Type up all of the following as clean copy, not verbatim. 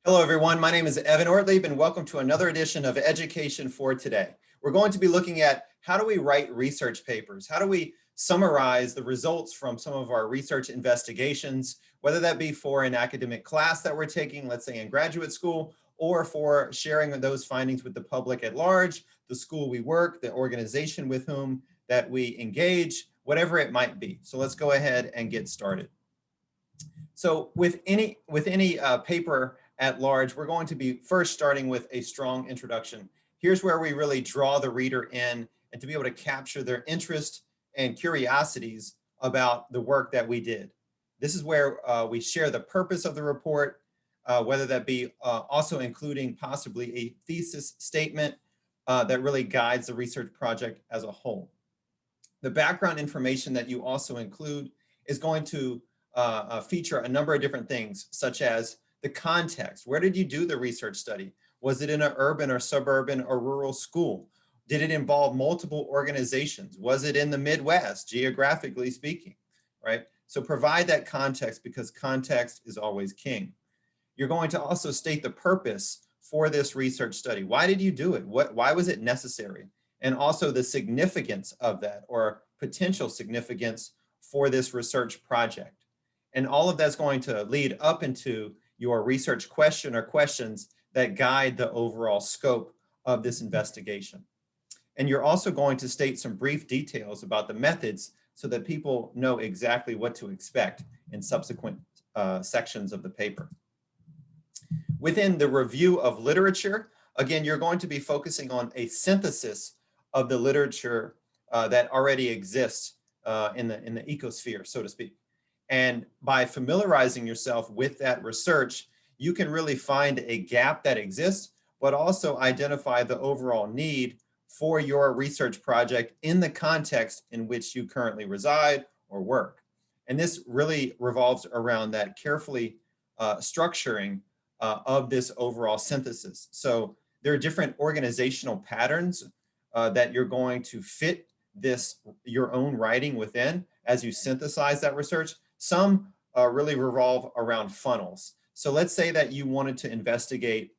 Hello, everyone. My name is Evan Ortlieb, and welcome to another edition of Education for Today. We're going to be looking at how do we write research papers? How do we summarize the results from some of our research investigations, whether that be for an academic class that we're taking, let's say in graduate school, or for sharing those findings with the public at large, the school we work, the organization with whom that we engage, whatever it might be. So let's go ahead and get started. So with any paper at large, we're going to be first starting with a strong introduction. Here's where we really draw the reader in and to be able to capture their interest and curiosities about the work that we did. This is where we share the purpose of the report, whether that be also including possibly a thesis statement that really guides the research project as a whole. The background information that you also include is going to feature a number of different things, such as the context. Where did you do the research study? Was it in an urban or suburban or rural school? Did it involve multiple organizations? Was it in the Midwest, geographically speaking, right? So provide that context, because context is always king. You're going to also state the purpose for this research study. Why did you do it? Why was it necessary? And also the significance of that, or potential significance for this research project. And all of that's going to lead up into your research question or questions that guide the overall scope of this investigation. And you're also going to state some brief details about the methods so that people know exactly what to expect in subsequent sections of the paper. Within the review of literature, again, you're going to be focusing on a synthesis of the literature that already exists in the ecosphere, so to speak. And by familiarizing yourself with that research, you can really find a gap that exists, but also identify the overall need for your research project in the context in which you currently reside or work. And this really revolves around that carefully structuring of this overall synthesis. So there are different organizational patterns that you're going to fit your own writing within as you synthesize that research. Some really revolve around funnels. So let's say that you wanted to investigate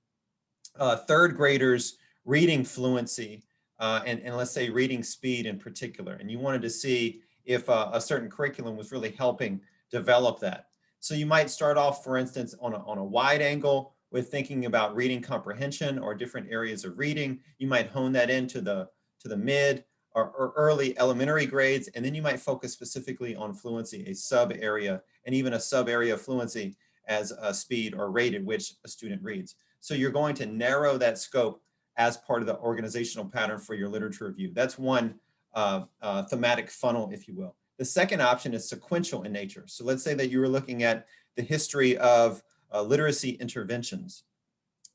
third graders' reading fluency and let's say reading speed in particular, and you wanted to see if a certain curriculum was really helping develop that. So you might start off, for instance, on a wide angle with thinking about reading comprehension or different areas of reading. You might hone that into the mid or early elementary grades, and then you might focus specifically on fluency, a sub area, and even a sub area of fluency as a speed or rate at which a student reads. So you're going to narrow that scope as part of the organizational pattern for your literature review. That's one thematic funnel, if you will. The second option is sequential in nature. So let's say that you were looking at the history of literacy interventions.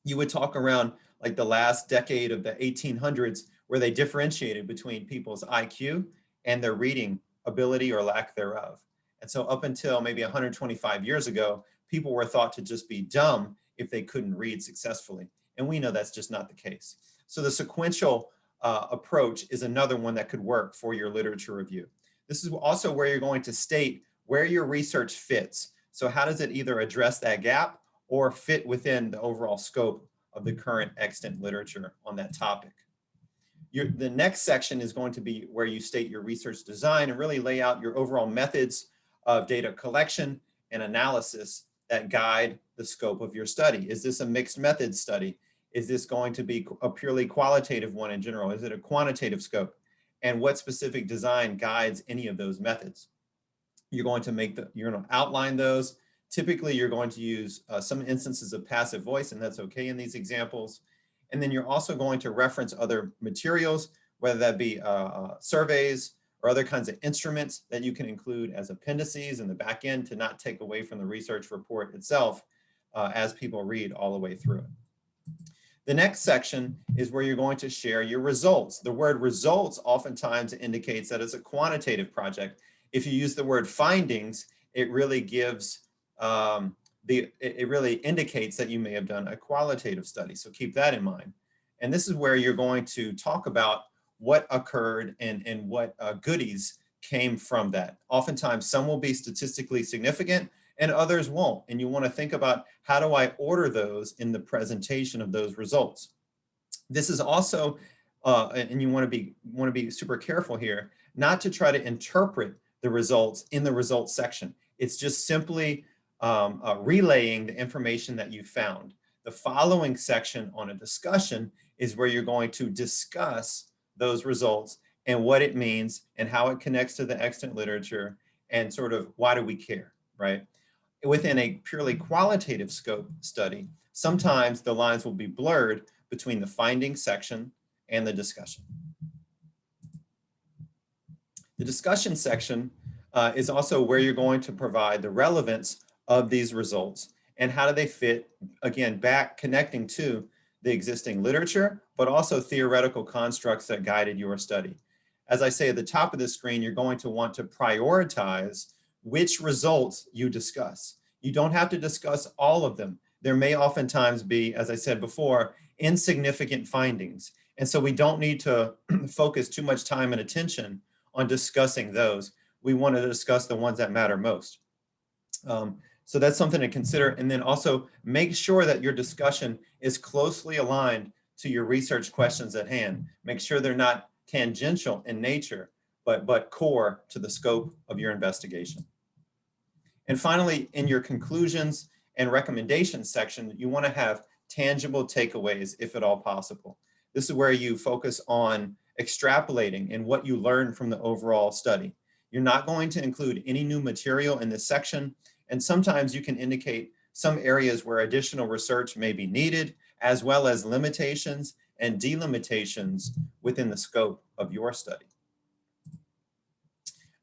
You would talk around like the last decade of the 1800s, where they differentiated between people's IQ and their reading ability or lack thereof. And so up until maybe 125 years ago, people were thought to just be dumb if they couldn't read successfully. And we know that's just not the case. So the sequential approach is another one that could work for your literature review. This is also where you're going to state where your research fits. So how does it either address that gap or fit within the overall scope of the current extant literature on that topic? The next section is going to be where you state your research design and really lay out your overall methods of data collection and analysis that guide the scope of your study. Is this a mixed method study? Is this going to be a purely qualitative one in general? Is it a quantitative scope? And what specific design guides any of those methods? You're going to outline those. Typically, you're going to use some instances of passive voice, and that's okay in these examples. And then you're also going to reference other materials, whether that be surveys or other kinds of instruments that you can include as appendices in the back end to not take away from the research report itself as people read all the way through it. The next section is where you're going to share your results. The word results oftentimes indicates that it's a quantitative project. If you use the word findings, it really gives it really indicates that you may have done a qualitative study. So keep that in mind. And this is where you're going to talk about what occurred and what goodies came from that. Oftentimes, some will be statistically significant and others won't. And you want to think about, how do I order those in the presentation of those results? This is also, and you want to be super careful here, not to try to interpret the results in the results section. It's just simply relaying the information that you found. The following section on a discussion is where you're going to discuss those results and what it means and how it connects to the extant literature and sort of why do we care, right? Within a purely qualitative scope study, sometimes the lines will be blurred between the findings section and the discussion. The discussion section is also where you're going to provide the relevance of these results and how do they fit, again, back connecting to the existing literature, but also theoretical constructs that guided your study. As I say at the top of the screen, you're going to want to prioritize which results you discuss. You don't have to discuss all of them. There may oftentimes be, as I said before, insignificant findings. And so we don't need to focus too much time and attention on discussing those. We want to discuss the ones that matter most. So that's something to consider. And then also make sure that your discussion is closely aligned to your research questions at hand. Make sure they're not tangential in nature, but core to the scope of your investigation. And finally, in your conclusions and recommendations section, you want to have tangible takeaways, if at all possible. This is where you focus on extrapolating and what you learned from the overall study. You're not going to include any new material in this section, and sometimes you can indicate some areas where additional research may be needed, as well as limitations and delimitations within the scope of your study.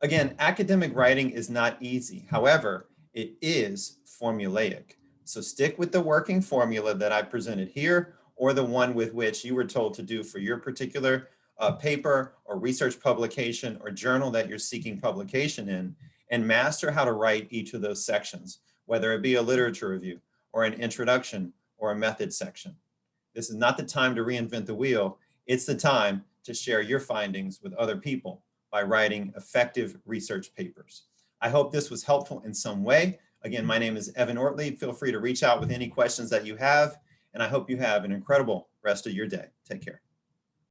Again, academic writing is not easy. However, it is formulaic. So stick with the working formula that I presented here, or the one with which you were told to do for your particular paper or research publication or journal that you're seeking publication in, and master how to write each of those sections, whether it be a literature review or an introduction or a method section. This is not the time to reinvent the wheel. It's the time to share your findings with other people by writing effective research papers. I hope this was helpful in some way. Again, my name is Evan Ortlieb. Feel free to reach out with any questions that you have, and I hope you have an incredible rest of your day. Take care.